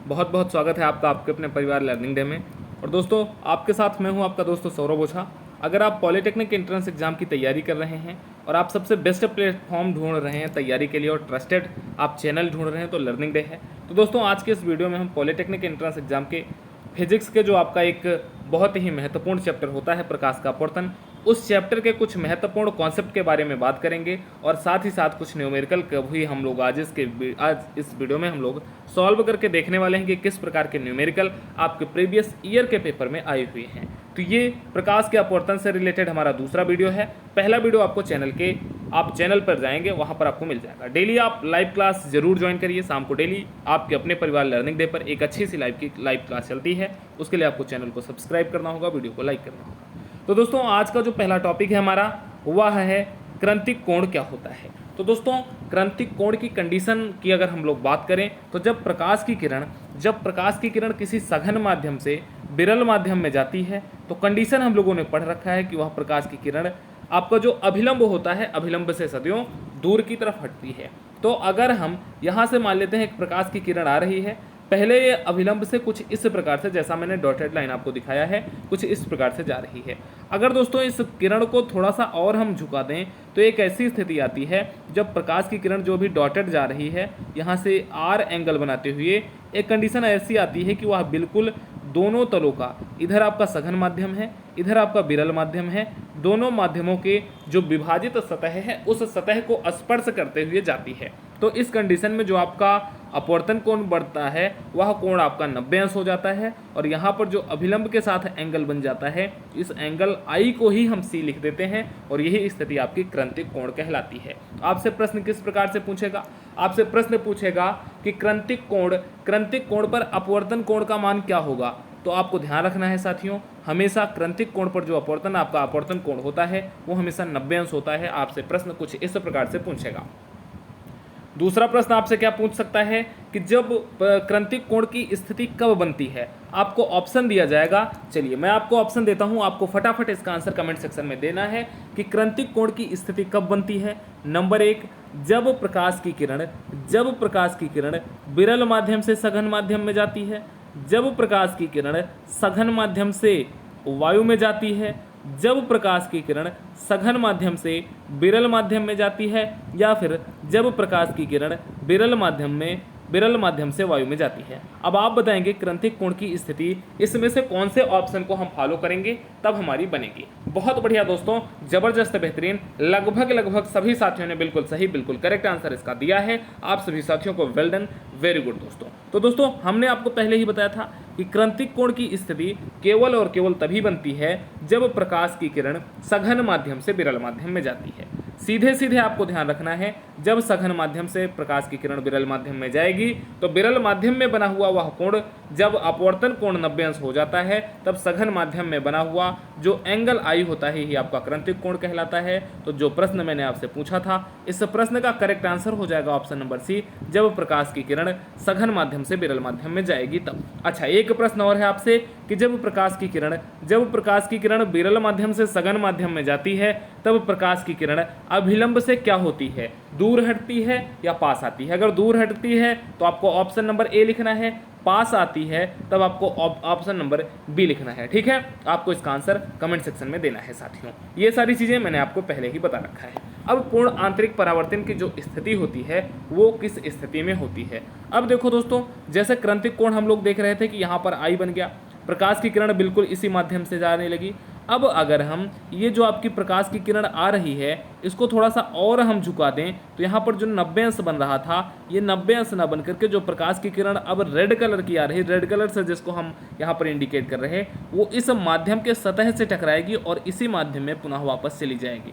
बहुत बहुत स्वागत है आपका आपके अपने परिवार लर्निंग डे में। और दोस्तों, आपके साथ मैं हूं आपका दोस्त सौरभ ओझा। अगर आप पॉलिटेक्निक एंट्रेंस एग्जाम की तैयारी कर रहे हैं और आप सबसे बेस्ट प्लेटफॉर्म ढूंढ रहे हैं तैयारी के लिए और ट्रस्टेड आप चैनल ढूंढ रहे हैं तो लर्निंग डे है। तो दोस्तों, आज के इस वीडियो में हम पॉलिटेक्निक एंट्रेंस एग्जाम के फिजिक्स के जो आपका एक बहुत ही महत्वपूर्ण चैप्टर होता है प्रकाश का अपवर्तन, उस चैप्टर के कुछ महत्वपूर्ण कॉन्सेप्ट के बारे में बात करेंगे और साथ ही साथ कुछ न्यूमेरिकल भी हम लोग आज इस वीडियो में हम लोग सॉल्व करके देखने वाले हैं कि किस प्रकार के न्यूमेरिकल आपके प्रीवियस ईयर के पेपर में आए हुए हैं। तो ये प्रकाश के अपवर्तन से रिलेटेड हमारा दूसरा वीडियो है। पहला वीडियो आपको आप चैनल पर जाएंगे, वहाँ पर आपको मिल जाएगा। डेली आप लाइव क्लास जरूर ज्वाइन करिए। शाम को डेली आपके अपने परिवार लर्निंग डे पर एक अच्छी सी लाइव क्लास चलती है। उसके लिए आपको चैनल को सब्सक्राइब करना होगा, वीडियो को लाइक करना होगा। तो दोस्तों, आज का जो पहला टॉपिक है हमारा वह है क्रांतिक कोण क्या होता है। तो दोस्तों, क्रांतिक कोण की कंडीशन की अगर हम लोग बात करें तो जब प्रकाश की किरण किसी सघन माध्यम से विरल माध्यम में जाती है तो कंडीशन हम लोगों ने पढ़ रखा है कि वह प्रकाश की किरण आपका जो अभिलंब होता है, अभिलंब से सदियों दूर की तरफ हटती है। तो अगर हम यहाँ से मान लेते हैं एक प्रकाश की किरण आ रही है, पहले ये अभिलंब से कुछ इस प्रकार से, जैसा मैंने डॉटेड लाइन आपको दिखाया है, कुछ इस प्रकार से जा रही है। अगर दोस्तों इस किरण को थोड़ा सा और हम झुका दें तो एक ऐसी स्थिति आती है जब प्रकाश की किरण जो भी डॉटेड जा रही है यहाँ से आर एंगल बनाते हुए एक कंडीशन ऐसी आती है कि वह बिल्कुल दोनों तलों का, इधर आपका सघन माध्यम है, इधर आपका विरल माध्यम है, दोनों माध्यमों के जो विभाजित सतह है उस सतह को स्पर्श करते हुए जाती है। तो इस कंडीशन में जो आपका अपवर्तन कोण बढ़ता है वह कोण आपका 90 अंश हो जाता है और यहाँ पर जो अभिलंब के साथ एंगल बन जाता है, इस एंगल आई को ही हम सी लिख देते हैं और यही स्थिति आपकी क्रांतिक कोण कहलाती है। आपसे प्रश्न किस प्रकार से पूछेगा? आपसे प्रश्न पूछेगा कि क्रांतिक कोण पर अपवर्तन कोण का मान क्या होगा। तो आपको ध्यान रखना है साथियों, हमेशा क्रांतिक कोण पर जो आपका अपवर्तन कोण होता है वो हमेशा 90 अंश होता है। आपसे प्रश्न कुछ इस प्रकार से पूछेगा। दूसरा प्रश्न आपसे क्या पूछ सकता है कि जब क्रांतिक कोण की स्थिति कब बनती है। आपको ऑप्शन दिया जाएगा। चलिए मैं आपको ऑप्शन देता हूं, आपको फटाफट इसका आंसर कमेंट सेक्शन में देना है कि क्रांतिक कोण की स्थिति कब बनती है। नंबर 1, जब प्रकाश की किरण विरल माध्यम से सघन माध्यम में जाती है, जब प्रकाश की किरण सघन माध्यम से वायु में जाती है, जब प्रकाश की किरण सघन माध्यम से विरल माध्यम में जाती है, या फिर जब प्रकाश की किरण विरल माध्यम से वायु में जाती है। अब आप बताएंगे क्रांतिक कोण की स्थिति इसमें से कौन से ऑप्शन को हम फॉलो करेंगे तब हमारी बनेगी। बहुत बढ़िया दोस्तों, जबरदस्त, बेहतरीन। लगभग सभी साथियों ने बिल्कुल सही, बिल्कुल करेक्ट आंसर इसका दिया है। आप सभी साथियों को वेल डन, वेरी गुड दोस्तों। तो दोस्तों, हमने आपको पहले ही बताया था कि क्रांतिक कोण की स्थिति केवल और केवल तभी बनती है जब प्रकाश की किरण सघन माध्यम से विरल माध्यम में जाती है। सीधे आपको ध्यान रखना है, जब सघन माध्यम से प्रकाश की किरण विरल माध्यम में जाएगी तो विरल माध्यम में बना हुआ वह कोण जब अपवर्तन कोण 90 अंश हो जाता है तब सघन माध्यम में बना हुआ जो एंगल आई होता है ही आपका क्रांतिक कोण कहलाता है। तो जो प्रश्न मैंने आपसे पूछा था, इस प्रश्न का करेक्ट आंसर हो जाएगा ऑप्शन नंबर सी, जब प्रकाश की किरण सघन माध्यम से विरल माध्यम में जाएगी तब। अच्छा, एक प्रश्न और है आपसे कि जब प्रकाश की किरण विरल माध्यम से सघन माध्यम में जाती है तब प्रकाश की किरण अभिलंब से क्या होती है, दूर हटती है या पास आती है। अगर दूर हटती है तो आपको ऑप्शन नंबर ए लिखना है, पास आती है तब आपको ऑप्शन नंबर बी लिखना है। ठीक है, आपको इसका आंसर कमेंट सेक्शन में देना है साथियों। ये सारी चीजें मैंने आपको पहले ही बता रखा है। अब पूर्ण आंतरिक परावर्तन की जो स्थिति होती है वो किस स्थिति में होती है। अब देखो दोस्तों, जैसे क्रांतिक कोण हम लोग देख रहे थे कि यहाँ पर आई बन गया, प्रकाश की किरण बिल्कुल इसी माध्यम से जाने लगी। अब अगर हम ये जो आपकी प्रकाश की किरण आ रही है इसको थोड़ा सा और हम झुका दें तो यहाँ पर जो 90 अंश बन रहा था ये 90 अंश ना बन करके जो प्रकाश की किरण अब रेड कलर की आ रही है, रेड कलर से जिसको हम यहाँ पर इंडिकेट कर रहे हैं, वो इस माध्यम के सतह से टकराएगी और इसी माध्यम में पुनः वापस चली जाएगी।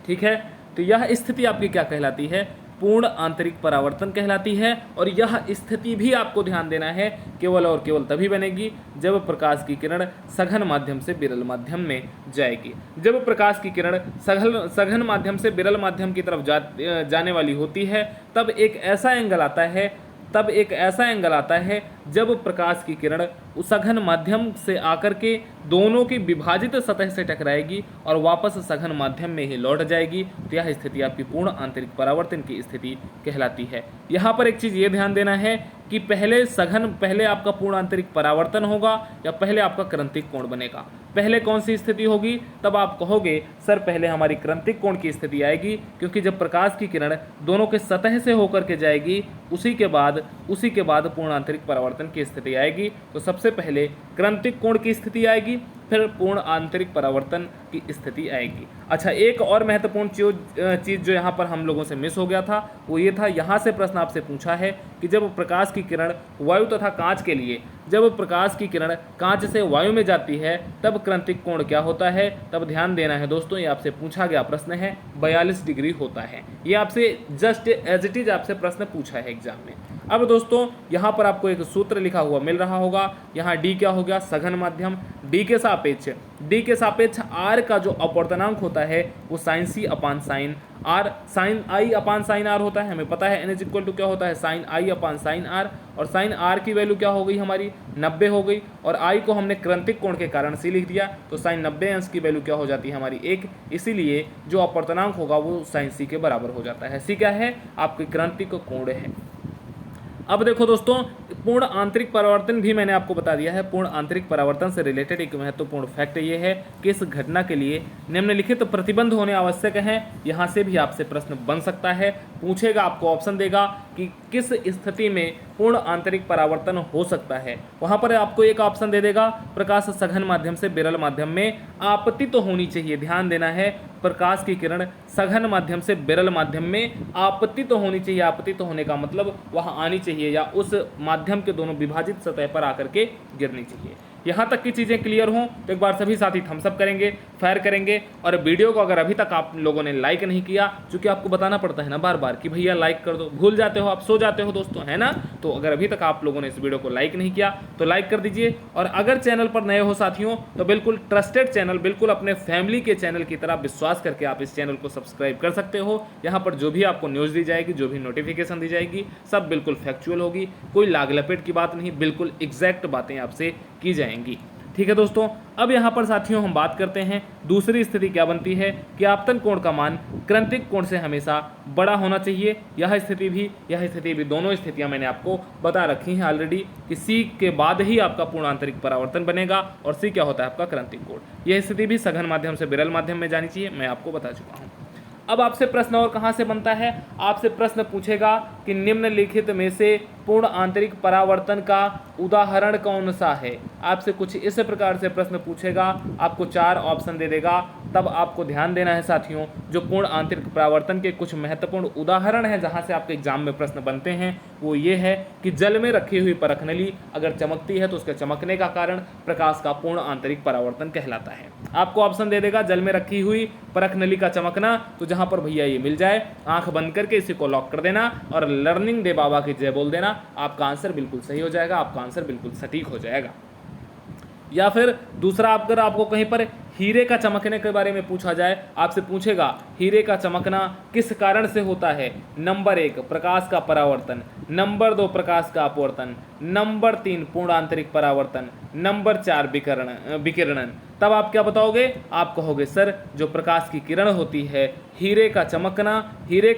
ठीक है, तो यह स्थिति आपकी क्या कहलाती है, पूर्ण आंतरिक परावर्तन कहलाती है। और यह स्थिति भी आपको ध्यान देना है केवल और केवल तभी बनेगी जब प्रकाश की किरण सघन माध्यम से विरल माध्यम में जाएगी। जब प्रकाश की किरण सघन माध्यम से विरल माध्यम की तरफ जाने वाली होती है तब एक ऐसा एंगल आता है जब प्रकाश की किरण उस सघन माध्यम से आकर के दोनों की विभाजित सतह से टकराएगी और वापस सघन माध्यम में ही लौट जाएगी, तो यह स्थिति आपकी पूर्ण आंतरिक परावर्तन की स्थिति कहलाती है। यहाँ पर एक चीज़ ये ध्यान देना है कि पहले आपका पूर्ण आंतरिक परावर्तन होगा या पहले आपका क्रांतिक कोण बनेगा। पहले कौन सी स्थिति होगी? तब आप कहोगे सर पहले हमारी क्रांतिक कोण की स्थिति आएगी, क्योंकि जब प्रकाश की किरण दोनों के सतह से होकर के जाएगी उसी के बाद पूर्ण आंतरिक परावर्तन की स्थिति आएगी। तो सबसे पहले क्रांतिक कोण की स्थिति आएगी, फिर पूर्ण आंतरिक परावर्तन की स्थिति आएगी। अच्छा, एक और महत्वपूर्ण चीज़ जो यहाँ पर हम लोगों से मिस हो गया था वो ये था, यहाँ से प्रश्न आपसे पूछा है कि जब प्रकाश की किरण वायु तथा कांच के लिए, जब प्रकाश की किरण कांच से वायु में जाती है तब क्रांतिक कोण क्या होता है? तब ध्यान देना है दोस्तों, ये आपसे पूछा गया प्रश्न है, 42 डिग्री होता है। ये आपसे जस्ट एज इट इज आपसे प्रश्न पूछा है एग्जाम में। अब दोस्तों यहाँ पर आपको एक सूत्र लिखा हुआ मिल रहा होगा, यहाँ डी क्या हो गया? सघन माध्यम। डी के सापेक्ष आर का जो अपवर्तनांक होता है वो sine C upon sine r, sine i upon sine r होता है। हमें पता है एन इज इक्वल टू क्या होता है? Sine i upon sine r. और साइन आर की वैल्यू क्या हो गई हमारी? 90 हो गई। और आई को हमने क्रांतिक कोण के कारण सी लिख दिया, तो साइन 90 अंश की वैल्यू क्या हो जाती है हमारी? 1। इसीलिए जो अपवर्तनांक होगा वो साइन सी के बराबर हो जाता है। सी क्या है? आपकी क्रांतिक कोण है। अब देखो दोस्तों, पूर्ण आंतरिक परावर्तन भी मैंने आपको बता दिया है। पूर्ण आंतरिक परावर्तन से रिलेटेड एक महत्वपूर्ण फैक्ट ये है कि इस घटना के लिए निम्नलिखित प्रतिबंध होने आवश्यक हैं। यहाँ से भी आपसे प्रश्न बन सकता है, पूछेगा, आपको ऑप्शन देगा कि किस स्थिति में पूर्ण आंतरिक परावर्तन हो सकता है। वहाँ पर आपको एक ऑप्शन दे देगा, प्रकाश सघन माध्यम से विरल माध्यम में आपतित तो होनी चाहिए। ध्यान देना है, प्रकाश की किरण सघन माध्यम से विरल माध्यम में आपतित तो होनी चाहिए। आपतित होने का मतलब वहाँ आनी चाहिए या उस माध्यम के दोनों विभाजित सतह पर आकर के गिरनी चाहिए। यहाँ तक की चीज़ें क्लियर हों तो एक बार सभी साथी थम्स अप करेंगे, फायर करेंगे। और वीडियो को अगर अभी तक आप लोगों ने लाइक नहीं किया, चूँकि आपको बताना पड़ता है ना बार बार कि भैया लाइक कर दो, भूल जाते हो, आप सो जाते हो दोस्तों, है ना। तो अगर अभी तक आप लोगों ने इस वीडियो को लाइक नहीं किया तो लाइक कर दीजिए। और अगर चैनल पर नए हो साथियों तो बिल्कुल ट्रस्टेड चैनल, बिल्कुल अपने फैमिली के चैनल की तरह विश्वास करके आप इस चैनल को सब्सक्राइब कर सकते हो। यहाँ पर जो भी आपको न्यूज़ दी जाएगी, जो भी नोटिफिकेशन दी जाएगी, सब बिल्कुल फैक्चुअल होगी, कोई लाग लपेट की बात नहीं, बिल्कुल एग्जैक्ट बातें आपसे की जाएंगी। ठीक है दोस्तों, अब यहाँ पर साथियों हम बात करते हैं दूसरी स्थिति क्या बनती है कि आपतन कोण का मान क्रांतिक कोण से हमेशा बड़ा होना चाहिए। यह स्थिति भी दोनों स्थितियां मैंने आपको बता रखी हैं ऑलरेडी कि सी के बाद ही आपका पूर्ण आंतरिक परावर्तन बनेगा और सी क्या होता है आपका क्रांतिक कोण। यह स्थिति भी सघन माध्यम से विरल माध्यम में जानी चाहिए, मैं आपको बता चुका हूँ। अब आपसे प्रश्न और कहाँ से बनता है? आपसे प्रश्न पूछेगा कि निम्नलिखित में से पूर्ण आंतरिक परावर्तन का उदाहरण कौन सा है। आपसे कुछ इस प्रकार से प्रश्न पूछेगा, आपको 4 ऑप्शन दे देगा। तब आपको ध्यान देना है साथियों, जो पूर्ण आंतरिक परावर्तन के कुछ महत्वपूर्ण उदाहरण हैं जहाँ से आपके एग्जाम में प्रश्न बनते हैं वो ये है कि जल में रखी हुई परखनली अगर चमकती है तो उसके चमकने का कारण प्रकाश का पूर्ण आंतरिक परावर्तन कहलाता है। आपको ऑप्शन दे देगा जल में रखी हुई परखनली का चमकना, तो जहाँ पर भैया ये मिल जाए आंख बंद करके इसी को लॉक कर देना और लर्निंग डे बाबा की जय बोल देना, आपका आंसर बिल्कुल सही हो जाएगा, आपका आंसर बिल्कुल सटीक हो जाएगा। या फिर दूसरा, अगर आपको कहीं पर हीरे का चमकने के बारे में पूछा जाए, आपसे पूछेगा हीरे का चमकना किस कारण से होता है। नंबर 1 प्रकाश का परावर्तन, नंबर 2 प्रकाश का अपवर्तन, नंबर 3 पूर्ण आंतरिक परावर्तन, नंबर 4 विकिरणन। तब आप क्या बताओगे? आप कहोगे सर जो प्रकाश की किरण होती है, हीरे का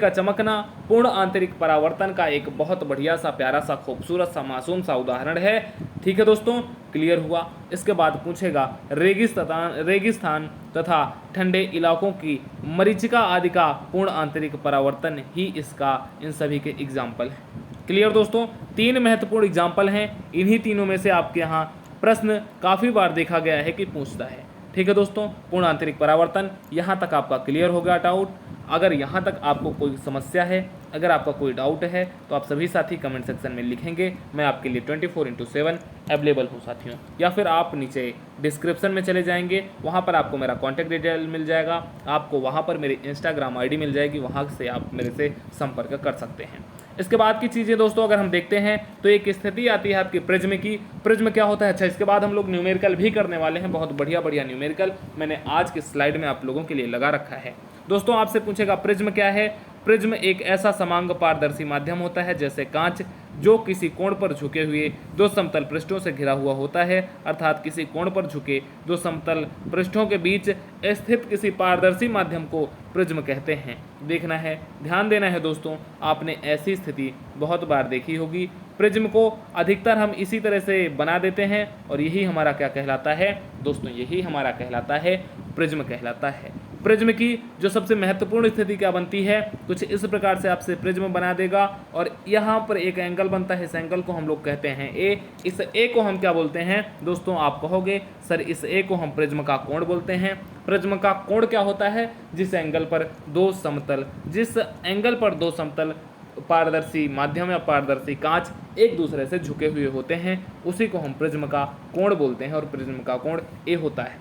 चमकना पूर्ण आंतरिक परावर्तन का एक बहुत बढ़िया सा, प्यारा सा, खूबसूरत सा, मासूम सा उदाहरण है। ठीक है दोस्तों, क्लियर हुआ। इसके बाद पूछेगा रेगिस्तान तथा ठंडे इलाकों की मरीचिका आदि का पूर्ण आंतरिक परावर्तन ही इसका, इन सभी के एग्जाम्पल हैं। क्लियर दोस्तों, 3 महत्वपूर्ण एग्जाम्पल हैं। इन्हीं तीनों में से आपके यहाँ प्रश्न काफ़ी बार देखा गया है कि पूछता है। ठीक है दोस्तों, पूर्ण आंतरिक परावर्तन, यहाँ तक आपका क्लियर हो गया डाउट। अगर यहाँ तक आपको कोई समस्या है, अगर आपका कोई डाउट है तो आप सभी साथी कमेंट सेक्शन में लिखेंगे, मैं आपके लिए 24/7 अवेलेबल हूँ साथियों। या फिर आप नीचे डिस्क्रिप्शन में चले जाएंगे, वहाँ पर आपको मेरा कॉन्टैक्ट डिटेल मिल जाएगा, आपको वहाँ पर मेरी इंस्टाग्राम आईडी मिल जाएगी, वहाँ से आप मेरे से संपर्क कर सकते हैं। इसके बाद की चीज़ें दोस्तों अगर हम देखते हैं तो एक स्थिति आती है आपकी प्रिज्म की। प्रिज्म क्या होता है? अच्छा, इसके बाद हम लोग न्यूमेरिकल भी करने वाले हैं, बहुत बढ़िया न्यूमेरिकल मैंने आज की स्लाइड में आप लोगों के लिए लगा रखा है। दोस्तों आपसे पूछेगा प्रिज्म क्या है। प्रिज्म एक ऐसा समांग पारदर्शी माध्यम होता है जैसे कांच, जो किसी कोण पर झुके हुए दो समतल पृष्ठों से घिरा हुआ होता है, अर्थात किसी कोण पर झुके दो समतल पृष्ठों के बीच स्थित किसी पारदर्शी माध्यम को प्रिज्म कहते हैं। देखना है, ध्यान देना है दोस्तों, आपने ऐसी स्थिति बहुत बार देखी होगी। प्रिज्म को अधिकतर हम इसी तरह से बना देते हैं और यही हमारा क्या कहलाता है दोस्तों, यही हमारा कहलाता है प्रिज्म कहलाता है। प्रिज्म की जो सबसे महत्वपूर्ण स्थिति क्या बनती है, कुछ इस प्रकार से आपसे प्रिज्म बना देगा और यहाँ पर एक एंगल बनता है, इस एंगल को हम लोग कहते हैं ए। इस ए को हम क्या बोलते हैं दोस्तों, आप कहोगे सर इस ए को हम प्रिज्म का कोण बोलते हैं। प्रिज्म का कोण क्या होता है, जिस एंगल पर दो समतल पारदर्शी माध्यम या पारदर्शी कांच एक दूसरे से झुके हुए होते हैं, उसी को हम प्रिज्म का कोण बोलते हैं और प्रिज्म का कोण ए होता है।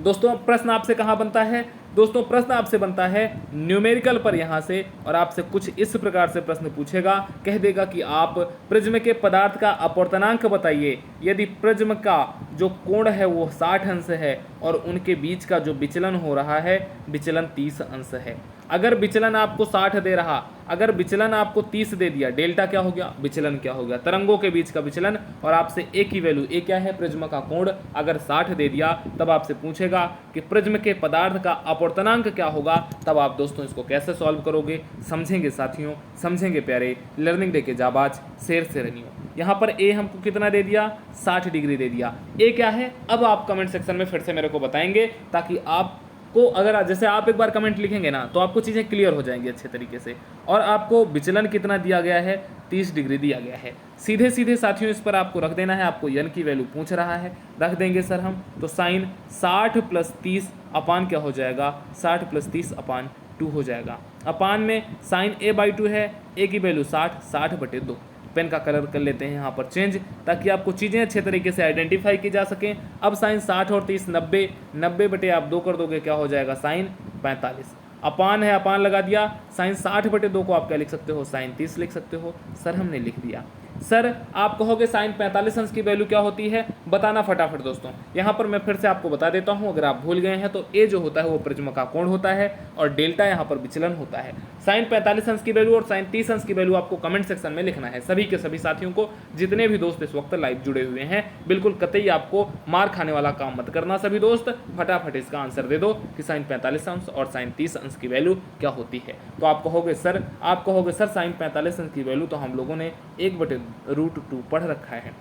दोस्तों प्रश्न आपसे कहाँ बनता है दोस्तों, प्रश्न आपसे बनता है न्यूमेरिकल पर यहाँ से, और आपसे कुछ इस प्रकार से प्रश्न पूछेगा, कह देगा कि आप प्रिज्म के पदार्थ का अपवर्तनांक बताइए यदि प्रिज्म का जो कोण है वो 60 अंश है और उनके बीच का जो विचलन हो रहा है विचलन 30 अंश है। अगर विचलन आपको 60 दे रहा, अगर विचलन आपको 30 दे दिया, डेल्टा क्या हो गया, विचलन क्या हो गया, तरंगों के बीच का विचलन, और आपसे ए की वैल्यू, ए क्या है प्रिज्म का कोण, अगर 60 दे दिया, तब आपसे पूछेगा कि प्रिज्म के पदार्थ का अपवर्तनांक क्या होगा। तब आप दोस्तों इसको कैसे सॉल्व करोगे, समझेंगे साथियों, समझेंगे प्यारे लर्निंग डे के जाबाज शेर शेरनियों। यहाँ पर ए हमको कितना दे दिया, 60 डिग्री दे दिया। ए क्या है, अब आप कमेंट सेक्शन में फिर से मेरे को बताएंगे, ताकि आपको अगर जैसे आप एक बार कमेंट लिखेंगे ना तो आपको चीज़ें क्लियर हो जाएंगी अच्छे तरीके से। और आपको विचलन कितना दिया गया है, 30 डिग्री दिया गया है। सीधे सीधे साथियों इस पर आपको रख देना है, आपको यन की वैल्यू पूछ रहा है, रख देंगे सर हम, तो साइन 60 + 30 अपान क्या हो जाएगा, 60 + 30 अपान 2 हो जाएगा। अपान में साइन a/2 है, ए की वैल्यू 60/2। पेन का कलर कर लेते हैं यहाँ पर चेंज, ताकि आपको चीज़ें अच्छे तरीके से आइडेंटिफाई की जा सकें। अब साइन 60 और 30 90, 90 आप 2 कर दोगे क्या हो जाएगा, साइन 45। अपान है, अपान लगा दिया, साइन 60/2 को आप क्या लिख सकते हो, साइन 30 लिख सकते हो। सर हमने लिख दिया। सर आप कहोगे साइन 45 अंश की वैल्यू क्या होती है, बताना फटाफट दोस्तों। यहाँ पर मैं फिर से आपको बता देता हूँ, अगर आप भूल गए हैं तो ए जो होता है वो प्रिज्म का कोण होता है और डेल्टा यहाँ पर विचलन होता है। साइन 45 अंश की वैल्यू और साइन 30 अंश की वैल्यू आपको कमेंट सेक्शन में लिखना है, सभी के सभी साथियों को, जितने भी दोस्त इस वक्त लाइव जुड़े हुए हैं। बिल्कुल कतई आपको मार खाने वाला काम मत करना सभी दोस्त, फटाफट इसका आंसर दे दो कि साइन 45 अंश और साइन 30 अंश की वैल्यू क्या होती है। तो आप कहोगे सर साइन 45 अंश की वैल्यू तो हम लोगों ने 1/√2 पढ़ रखा है,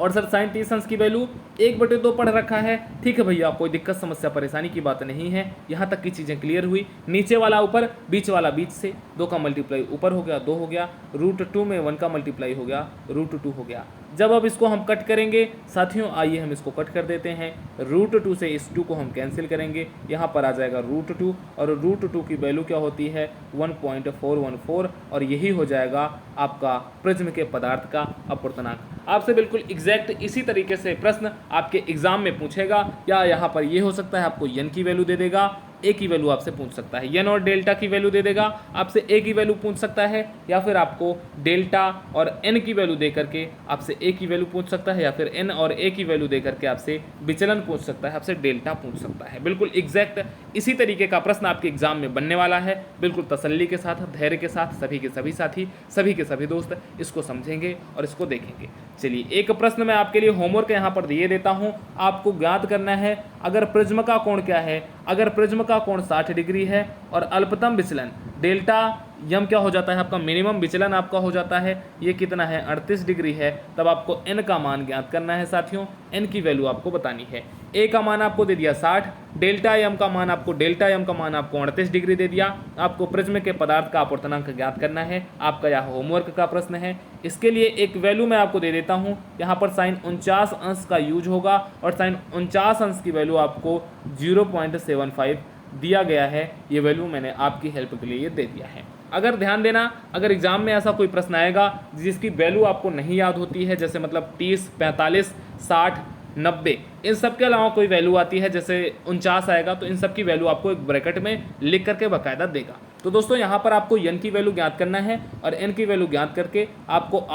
और सर साइन 30 अंश की वैल्यू 1/2 पढ़ रखा है। ठीक है भैया, कोई दिक्कत समस्या परेशानी की बात नहीं है, यहाँ तक की चीज़ें क्लियर हुई। नीचे वाला ऊपर, बीच वाला बीच से, 2 का मल्टीप्लाई ऊपर हो गया 2 हो गया, √2 में 1 का मल्टीप्लाई हो गया √2 हो गया। जब अब इसको हम कट करेंगे साथियों, आइए हम इसको कट कर देते हैं। √2 से इस 2 को हम कैंसिल करेंगे, यहाँ पर आ जाएगा √2 और √2 की वैल्यू क्या होती है 1.414, और यही हो जाएगा आपका प्रिज्म के पदार्थ का अपवर्तनांक। आपसे बिल्कुल एग्जैक्ट इसी तरीके से प्रश्न आपके एग्जाम में पूछेगा, या यहाँ पर ये हो सकता है आपको यन की वैल्यू दे देगा, ए की वैल्यू आपसे पूछ सकता है, यन और डेल्टा की वैल्यू दे देगा, आपसे ए की वैल्यू पूछ सकता है, या फिर आपको डेल्टा और एन की वैल्यू दे करके आपसे ए की वैल्यू पूछ सकता है, या फिर एन और ए की वैल्यू दे करके आपसे विचलन पूछ सकता है, आपसे डेल्टा पूछ सकता है। बिल्कुल एग्जैक्ट इसी तरीके का प्रश्न आपके एग्जाम में बनने वाला है। बिल्कुल तसल्ली के साथ, धैर्य के साथ सभी के सभी साथी, सभी के सभी दोस्त इसको समझेंगे और इसको देखेंगे। चलिए एक प्रश्न मैं आपके लिए होमवर्क यहाँ पर दिए देता हूँ, आपको ज्ञात करना है अगर प्रिज्म का कोण क्या है, अगर प्रिज्म का कोण 60 डिग्री है और अल्पतम विचलन डेल्टा यम क्या हो जाता है आपका, मिनिमम विचलन आपका हो जाता है, ये कितना है 38 डिग्री है, तब आपको n का मान ज्ञात करना है साथियों। n की वैल्यू आपको बतानी है। a का मान आपको दे दिया 60, डेल्टा यम का मान आपको 38 डिग्री दे दिया। आपको प्रिज्म के पदार्थ का अपवर्तनांक ज्ञात करना है, आपका यह होमवर्क का प्रश्न है। इसके लिए एक वैल्यू मैं आपको दे देता हूँ, यहाँ पर साइन 49 अंश का यूज होगा और साइन 49 अंश की वैल्यू आपको 0.75 दिया गया है। ये वैल्यू मैंने आपकी हेल्प के लिए ये दे दिया है। अगर ध्यान देना, अगर एग्जाम में ऐसा कोई प्रश्न आएगा जिसकी वैल्यू आपको नहीं याद होती है, जैसे मतलब 30, 45, 60, 90, इन सब के अलावा कोई वैल्यू आती है जैसे 49 आएगा, तो इन सब की वैल्यू आपको एक ब्रैकेट में लिख करके बाकायदा देगा। तो दोस्तों यहाँ पर आपको यन की वैल्यू ज्ञात करना है और एन की वैल्यू ज्ञात करके आपको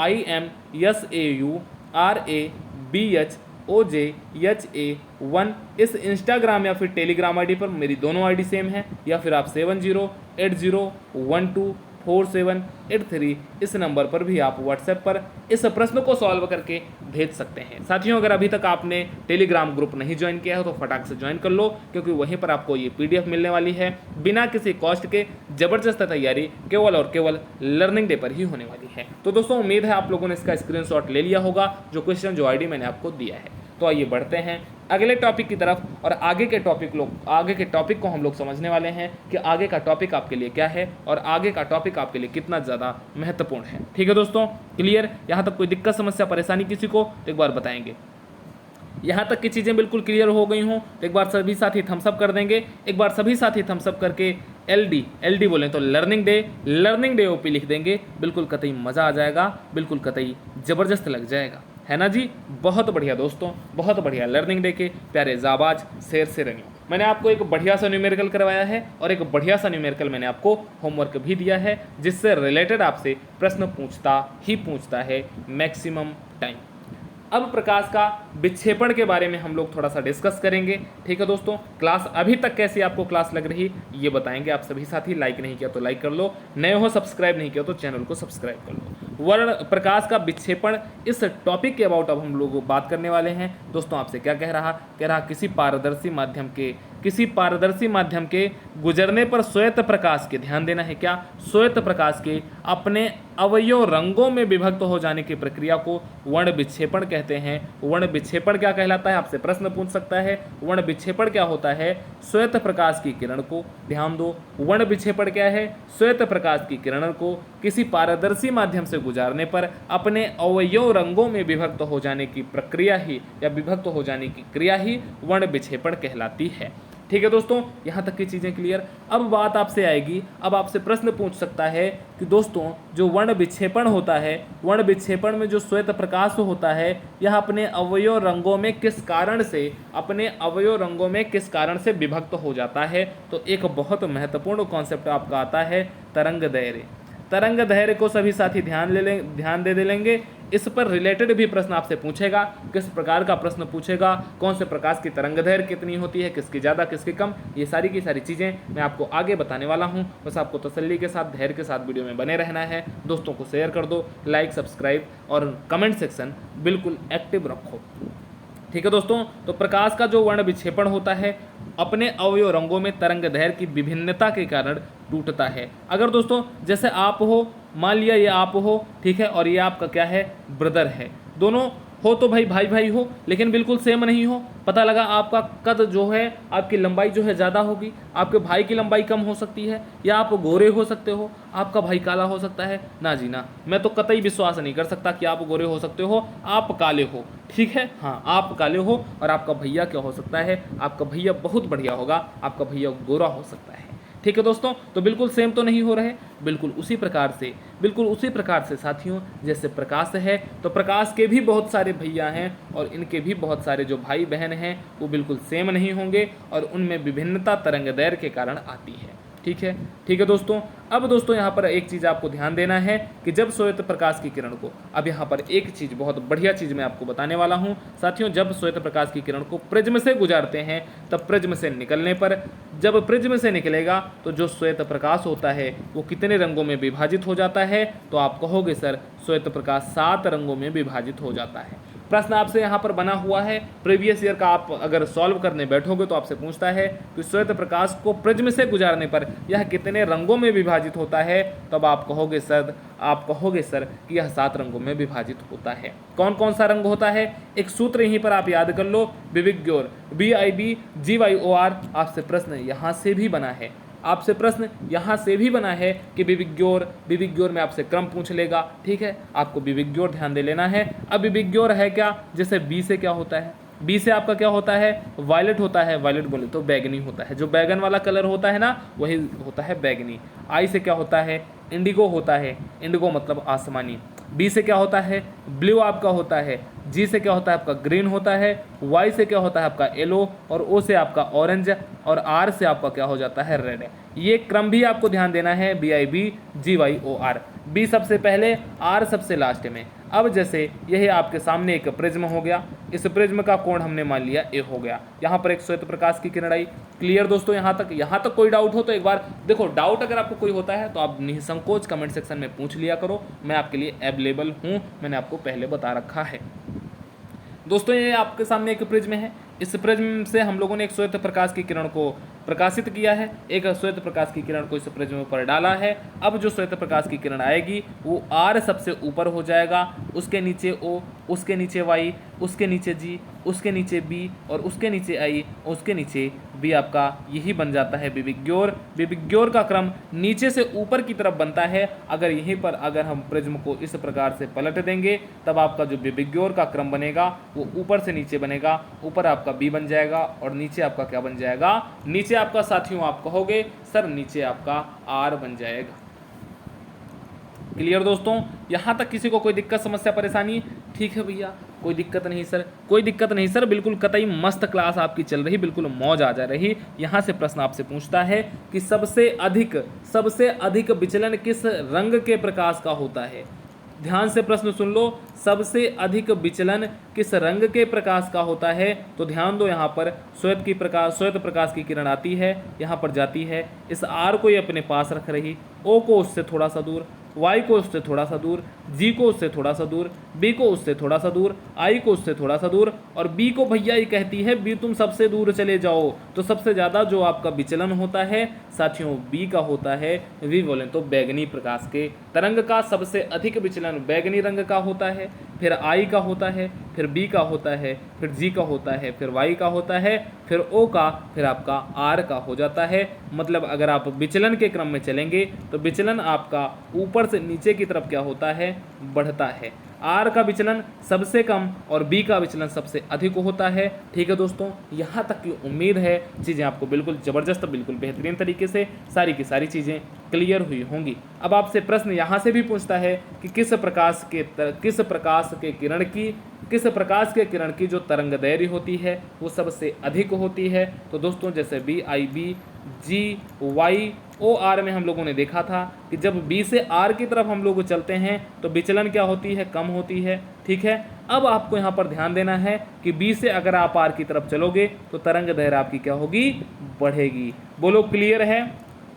IMSAURABHOJHA1 इस इंस्टाग्राम या फिर टेलीग्राम आईडी पर, मेरी दोनों आईडी सेम है, या फिर आप 4783 इस नंबर पर भी आप व्हाट्सएप पर इस प्रश्न को सॉल्व करके भेज सकते हैं। साथियों, अगर अभी तक आपने टेलीग्राम ग्रुप नहीं ज्वाइन किया है तो फटाक से ज्वाइन कर लो, क्योंकि वहीं पर आपको ये PDF मिलने वाली है बिना किसी कॉस्ट के। जबरदस्त तैयारी केवल और केवल लर्निंग डे पर ही होने वाली है। तो दोस्तों, उम्मीद है आप लोगों ने इसका स्क्रीनशॉट ले लिया होगा, जो क्वेश्चन जो ID मैंने आपको दिया है। तो आइए बढ़ते हैं अगले टॉपिक की तरफ, और आगे के टॉपिक को हम लोग समझने वाले हैं कि आगे का टॉपिक आपके लिए क्या है और आगे का टॉपिक आपके लिए कितना ज़्यादा महत्वपूर्ण है। ठीक है दोस्तों, क्लियर? यहाँ तक कोई दिक्कत, समस्या, परेशानी किसी को तो एक बार बताएंगे। यहाँ तक की चीज़ें बिल्कुल क्लियर हो गई हों तो एक बार सभी साथी थम्सअप कर देंगे। एक बार सभी साथी थम्सअप करके LD बोलें तो लर्निंग डे OP लिख देंगे। बिल्कुल कतई मज़ा आ जाएगा, बिल्कुल कतई ज़बरदस्त लग जाएगा, है ना जी। बहुत बढ़िया दोस्तों, बहुत बढ़िया। लर्निंग डे के प्यारे जाबाज शेर से रंगियों, मैंने आपको एक बढ़िया सा न्यूमेरिकल करवाया है और एक बढ़िया सा न्यूमेरिकल मैंने आपको होमवर्क भी दिया है, जिससे रिलेटेड आपसे प्रश्न पूछता है मैक्सिमम टाइम। अब प्रकाश का विक्षेपण के बारे में हम लोग थोड़ा सा डिस्कस करेंगे। ठीक है दोस्तों, क्लास अभी तक कैसी आपको क्लास लग रही ये बताएंगे आप सभी साथी। लाइक नहीं किया तो लाइक कर लो, नए हो सब्सक्राइब नहीं किया तो चैनल को सब्सक्राइब कर लो। वर्ण प्रकाश का विक्षेपण, इस टॉपिक के अबाउट अब हम लोग बात करने वाले हैं। दोस्तों, आपसे क्या कह रहा किसी पारदर्शी माध्यम के गुजरने पर श्वेत प्रकाश के, ध्यान देना है क्या, श्वेत प्रकाश के अपने अवयव रंगों में विभक्त हो जाने की प्रक्रिया को वर्ण विक्षेपण कहते हैं। वर्ण विक्षेपण क्या कहलाता है, आपसे प्रश्न पूछ सकता है। वर्ण विक्षेपण क्या होता है? श्वेत प्रकाश की किरण को, ध्यान दो, वर्ण विक्षेपण क्या है? श्वेत प्रकाश की किरण को किसी पारदर्शी माध्यम से गुजारने पर अपने अवयव रंगों में विभक्त हो जाने की प्रक्रिया ही या विभक्त हो जाने की क्रिया ही वर्ण विक्षेपण कहलाती है। ठीक है दोस्तों, यहाँ तक की चीज़ें क्लियर। अब बात आपसे आएगी, अब आपसे प्रश्न पूछ सकता है कि दोस्तों जो वर्ण विक्षेपण होता है, वर्ण विक्षेपण में जो श्वेत प्रकाश होता है, यह अपने अवयव रंगों में किस कारण से विभक्त हो जाता है? तो एक बहुत महत्वपूर्ण कॉन्सेप्ट आपका आता है तरंग दैर्घ्य। तरंग दैर्घ्य को सभी साथी ध्यान दे लेंगे। इस पर रिलेटेड भी प्रश्न आपसे पूछेगा। किस प्रकार का प्रश्न पूछेगा, कौन से प्रकाश की तरंग दैर्घ्य कितनी होती है, किसकी ज़्यादा किसकी कम, ये सारी की सारी चीज़ें मैं आपको आगे बताने वाला हूँ। बस आपको तसल्ली के साथ, धैर्य के साथ वीडियो में बने रहना है। दोस्तों को शेयर कर दो, लाइक, सब्सक्राइब और कमेंट सेक्शन बिल्कुल एक्टिव रखो। ठीक है दोस्तों, तो प्रकाश का जो वर्ण विक्षेपण होता है अपने अवयव रंगों में तरंग दैर्घ्य की विभिन्नता के कारण टूटता है। अगर दोस्तों जैसे आप हो, मान लिया ये आप हो, ठीक है, और ये आपका क्या है, ब्रदर है, दोनों हो तो भाई हो, लेकिन बिल्कुल सेम नहीं हो। पता लगा आपका कद जो है, आपकी लंबाई जो है ज़्यादा होगी, आपके भाई की लंबाई कम हो सकती है, या आप गोरे हो सकते हो, आपका भाई काला हो सकता है। ना जी ना, मैं तो कतई विश्वास नहीं कर सकता कि आप गोरे हो सकते हो, आप काले हो। ठीक है, हाँ, आप काले हो। और आपका भैया क्या हो सकता है, आपका भैया बहुत बढ़िया होगा, आपका भैया गोरा हो सकता है। ठीक है दोस्तों, तो बिल्कुल सेम तो नहीं हो रहे, बिल्कुल उसी प्रकार से साथियों, जैसे प्रकाश है तो प्रकाश के भी बहुत सारे भैया हैं और इनके भी बहुत सारे जो भाई बहन हैं वो बिल्कुल सेम नहीं होंगे और उनमें विभिन्नता तरंग दैर्घ्य के कारण आती है। ठीक है दोस्तों। अब दोस्तों यहाँ पर एक चीज़ आपको ध्यान देना है कि जब श्वेत प्रकाश की किरण को, अब यहाँ पर एक चीज़, बहुत बढ़िया चीज़ मैं आपको बताने वाला हूँ साथियों। जब श्वेत प्रकाश की किरण को प्रिज्म से गुजारते हैं, तब प्रिज्म से निकलने पर, जब प्रिज्म से निकलेगा तो जो श्वेत प्रकाश होता है वो कितने रंगों में विभाजित हो जाता है? तो आप कहोगे सर श्वेत प्रकाश 7 रंगों में विभाजित हो जाता है। प्रश्न आपसे यहाँ पर बना हुआ है, प्रीवियस ईयर का आप अगर सॉल्व करने बैठोगे तो आपसे पूछता है कि श्वेत प्रकाश को प्रिज्म से गुजारने पर यह कितने रंगों में विभाजित होता है? तब आप कहोगे सर कि यह 7 रंगों में विभाजित होता है। कौन कौन सा रंग होता है? एक सूत्र यहीं पर आप याद कर लो, विविग्योर, BIBGYOR। आपसे प्रश्न यहाँ से भी बना है, कि विविग्योर में आपसे क्रम पूछ लेगा। ठीक है, आपको विविग्योर ध्यान दे लेना है। अब विविग्योर है क्या? जैसे बी से क्या होता है, बी से आपका क्या होता है, वायलेट होता है, वायलेट बोले तो बैगनी होता है, जो बैगन वाला कलर होता है ना वही होता है बैगनी। आई से क्या होता है, इंडिगो होता है, इंडिगो मतलब आसमानी। बी से क्या होता है, ब्लू आपका होता है। जी से क्या होता है आपका, ग्रीन होता है। वाई से क्या होता है आपका, येलो। और ओ से आपका ऑरेंज। और आर से आपका क्या हो जाता है, रेड। ये क्रम भी आपको ध्यान देना है, BIBGYOR। बी सबसे पहले, आर सबसे लास्ट में। अब जैसे यही आपके सामने एक प्रिज्म हो गया, इस प्रिज्म का कोण हमने मान लिया ए हो गया, यहाँ पर एक श्वेत प्रकाश की किरण आई। क्लियर दोस्तों यहाँ तक कोई डाउट हो तो एक बार देखो, डाउट अगर आपको कोई होता है तो आप निसंकोच कमेंट सेक्शन में पूछ लिया करो, मैं आपके लिए अवेलेबल हूँ, मैंने आपको पहले बता रखा है। दोस्तों ये आपके सामने एक प्रिज्म है, इस प्रिज्म से हम लोगों ने एक श्वेत प्रकाश की किरण को प्रकाशित किया है, एक श्वेत प्रकाश की किरण को इस प्रिज्म पर डाला है। अब जो श्वेत प्रकाश की किरण आएगी वो आर सबसे ऊपर हो जाएगा, उसके नीचे ओ, उसके नीचे वाई, उसके नीचे जी, उसके नीचे बी और उसके नीचे आई, उसके नीचे बी। आपका यही बन जाता है बिबिग्योर। बिबिग्योर का क्रम नीचे से ऊपर की तरफ बनता है। अगर यहीं पर अगर हम प्रिज्म को इस प्रकार से पलट देंगे तब आपका जो बिबिग्योर का क्रम बनेगा वो ऊपर से नीचे बनेगा। ऊपर आपका बी बन जाएगा और नीचे आपका क्या बन जाएगा, नीचे आपका साथियों आप कहोगे सर नीचे आपका आर बन जाएगा। क्लियर दोस्तों, यहाँ तक किसी को कोई दिक्कत समस्या परेशानी? ठीक है भैया, कोई दिक्कत नहीं सर, कोई दिक्कत नहीं सर, बिल्कुल कतई मस्त क्लास आपकी चल रही, बिल्कुल मौज आ जा रही। यहाँ से प्रश्न आपसे पूछता है कि सबसे अधिक विचलन किस रंग के प्रकाश का होता है। ध्यान से प्रश्न सुन लो, सबसे अधिक विचलन किस रंग के प्रकाश का होता है। तो ध्यान दो, यहाँ पर श्वेत प्रकाश की किरण आती है, यहाँ पर जाती है, इस आर को ये अपने पास रख रही, ओ को उससे थोड़ा सा दूर, वाई को उससे थोड़ा सा दूर, जी को उससे थोड़ा सा दूर, बी को उससे थोड़ा सा दूर, आई को उससे थोड़ा सा दूर, और बी को भैया ये कहती है बी तुम सबसे दूर चले जाओ। तो सबसे ज़्यादा जो आपका विचलन होता है साथियों बी का होता है। वी बोलें तो बैगनी प्रकाश के तरंग का सबसे अधिक विचलन बैगनी रंग का होता है, फिर आई का होता है, फिर बी का होता है, फिर जी का होता है, फिर वाई का होता है, फिर ओ का, फिर आपका आर का हो जाता है। मतलब अगर आप विचलन के क्रम में चलेंगे तो विचलन आपका ऊपर से नीचे की तरफ क्या होता है, बढ़ता है। आर का विचलन सबसे कम और बी का विचलन सबसे अधिक होता है। ठीक है दोस्तों, यहाँ तक की उम्मीद है चीज़ें आपको बिल्कुल ज़बरदस्त, बिल्कुल बेहतरीन तरीके से सारी की सारी चीज़ें क्लियर हुई होंगी। अब आपसे प्रश्न यहाँ से भी पूछता है कि किस प्रकाश के किरण की जो तरंग दैर्घ्य होती है वो सबसे अधिक होती है। तो दोस्तों जैसे B I B G Y O R में हम लोगों ने देखा था कि जब बी से आर की तरफ हम लोग चलते हैं तो विचलन क्या होती है, कम होती है। ठीक है, अब आपको यहाँ पर ध्यान देना है कि बी से अगर आप आर की तरफ चलोगे तो तरंग दैर्घ्य आपकी क्या होगी, बढ़ेगी। बोलो क्लियर है,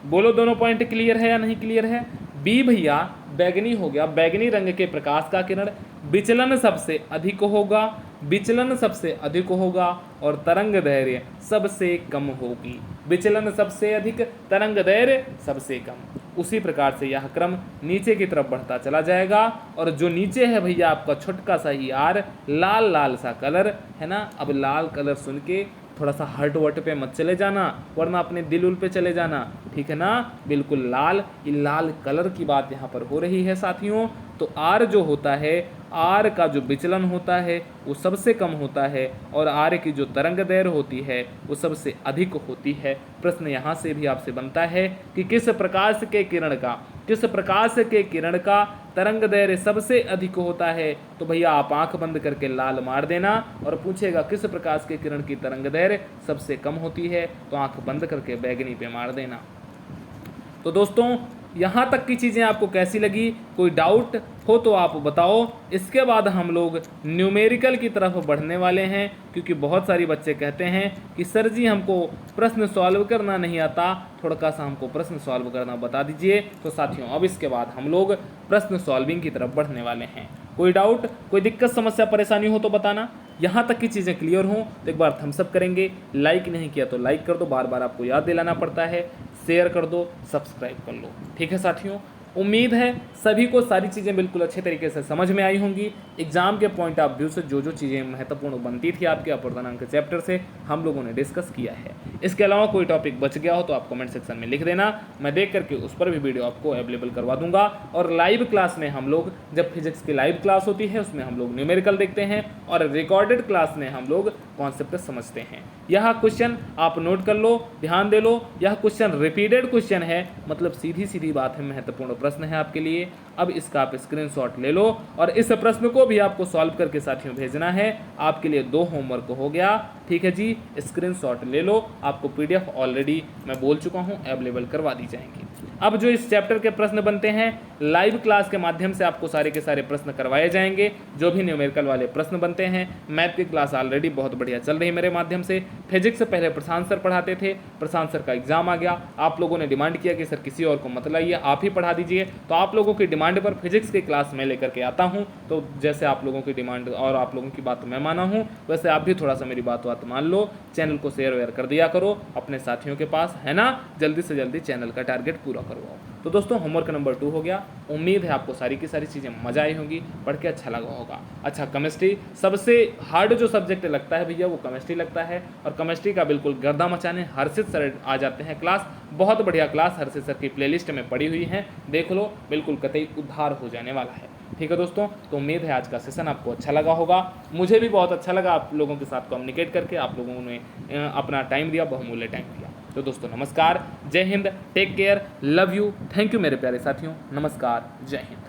बोलो दोनों पॉइंट क्लियर है या नहीं क्लियर है। बी भैया बैगनी हो गया, बैगनी रंग के प्रकाश का किरण, विचलन सबसे अधिक होगा और तरंग दैर्घ्य सबसे कम होगी। विचलन सबसे अधिक, तरंग दैर्घ्य सबसे कम। उसी प्रकार से यह क्रम नीचे की तरफ बढ़ता चला जाएगा और जो नीचे है भैया आपका छोटका सा ही आर, लाल लाल सा कलर है ना। अब लाल कलर सुन के थोड़ा सा हर्ट वर्ट पे मत चले जाना, वरना अपने दिल उल पे चले जाना। ठीक है ना, बिल्कुल लाल, ये लाल कलर की बात यहाँ पर हो रही है साथियों। तो आर जो होता है, आर का जो विचलन होता है वो सबसे कम होता है और आर की जो तरंग दैर्घ्य होती है वो सबसे अधिक होती है। प्रश्न यहाँ से भी आपसे बनता है कि किस प्रकाश के किरण का तरंग दैर्घ्य सबसे अधिक होता है। तो भैया आप आंख बंद करके लाल मार देना और पूछेगा किस प्रकाश के किरण की तरंग दैर्घ्य सबसे कम होती है, तो आंख बंद करके बैगनी पे मार देना। तो दोस्तों यहाँ तक की चीज़ें आपको कैसी लगी, कोई डाउट हो तो आप बताओ। इसके बाद हम लोग न्यूमेरिकल की तरफ बढ़ने वाले हैं, क्योंकि बहुत सारी बच्चे कहते हैं कि सर जी हमको प्रश्न सॉल्व करना नहीं आता, थोड़ा सा हमको प्रश्न सॉल्व करना बता दीजिए। तो साथियों अब इसके बाद हम लोग प्रश्न सॉल्विंग की तरफ बढ़ने वाले हैं। कोई डाउट, कोई दिक्कत समस्या परेशानी हो तो बताना। यहाँ तक की चीज़ें क्लियर हों तो एक बार थम्स अप करेंगे, लाइक नहीं किया तो लाइक कर दो, बार बार आपको याद दिलाना पड़ता है, शेयर कर दो, सब्सक्राइब कर लो। ठीक है साथियों, उम्मीद है सभी को सारी चीज़ें बिल्कुल अच्छे तरीके से समझ में आई होंगी। एग्जाम के पॉइंट ऑफ व्यू से जो जो चीज़ें महत्वपूर्ण बनती थी आपके अपूर्णांक चैप्टर से हम लोगों ने डिस्कस किया है। इसके अलावा कोई टॉपिक बच गया हो तो आप कमेंट सेक्शन में लिख देना, मैं देख करके उस पर भी वीडियो आपको अवेलेबल करवा दूंगा। और लाइव क्लास में हम लोग, जब फिजिक्स की लाइव क्लास होती है उसमें हम लोग न्यूमेरिकल देखते हैं और रिकॉर्डेड क्लास में हम लोग कॉन्सेप्ट समझते हैं। यह क्वेश्चन आप नोट कर लो, ध्यान दे लो, यह क्वेश्चन रिपीटेड क्वेश्चन है, मतलब सीधी सीधी बात है, महत्वपूर्ण प्रश्न है आपके लिए। अब इसका आप स्क्रीनशॉट ले लो और इस प्रश्न को भी आपको सॉल्व करके साथियों भेजना है। आपके लिए 2 होमवर्क हो गया। ठीक है जी, स्क्रीनशॉट ले लो, आपको PDF ऑलरेडी मैं बोल चुका हूँ अवेलेबल करवा दी जाएंगी। अब जो इस चैप्टर के प्रश्न बनते हैं लाइव क्लास के माध्यम से आपको सारे के सारे प्रश्न करवाए जाएंगे, जो भी न्यूमेरिकल वाले प्रश्न बनते हैं। मैथ की क्लास ऑलरेडी बहुत बढ़िया चल रही है मेरे माध्यम से। फिजिक्स से पहले प्रशांत सर पढ़ाते थे, प्रशांत सर का एग्जाम आ गया, आप लोगों ने डिमांड किया कि सर किसी और को मत लाइए, आप ही पढ़ा दीजिए, तो आप लोगों की डिमांड पर फिजिक्स की क्लास में लेकर के आता हूँ। तो जैसे आप लोगों की डिमांड और आप लोगों की बात मैं माना हूँ, वैसे आप भी थोड़ा सा मेरी बात मान लो, चैनल को शेयर वेयर कर दिया करो अपने साथियों के पास, है ना। जल्दी से जल्दी चैनल का टारगेट पूरा करवाओ। तो दोस्तों होमवर्क नंबर 2 हो गया। उम्मीद है आपको सारी की सारी चीज़ें मजा आई होंगी, पढ़ के अच्छा लगा होगा। अच्छा, केमिस्ट्री सबसे हार्ड जो सब्जेक्ट लगता है भैया वो केमिस्ट्री लगता है, और केमिस्ट्री का बिल्कुल गर्दा मचाने हर्षित सर आ जाते हैं क्लास। बहुत बढ़िया क्लास हर्षित सर की प्लेलिस्ट में पड़ी हुई है, देख लो, बिल्कुल कतई उद्धार हो जाने वाला है। ठीक है दोस्तों, तो उम्मीद है आज का सेशन आपको अच्छा लगा होगा। मुझे भी बहुत अच्छा लगा आप लोगों के साथ कम्युनिकेट करके, आप लोगों ने अपना टाइम दिया, बहुमूल्य टाइम दिया। तो दोस्तों नमस्कार, जय हिंद, take care, love you, thank you मेरे प्यारे साथियों, नमस्कार, जय हिंद।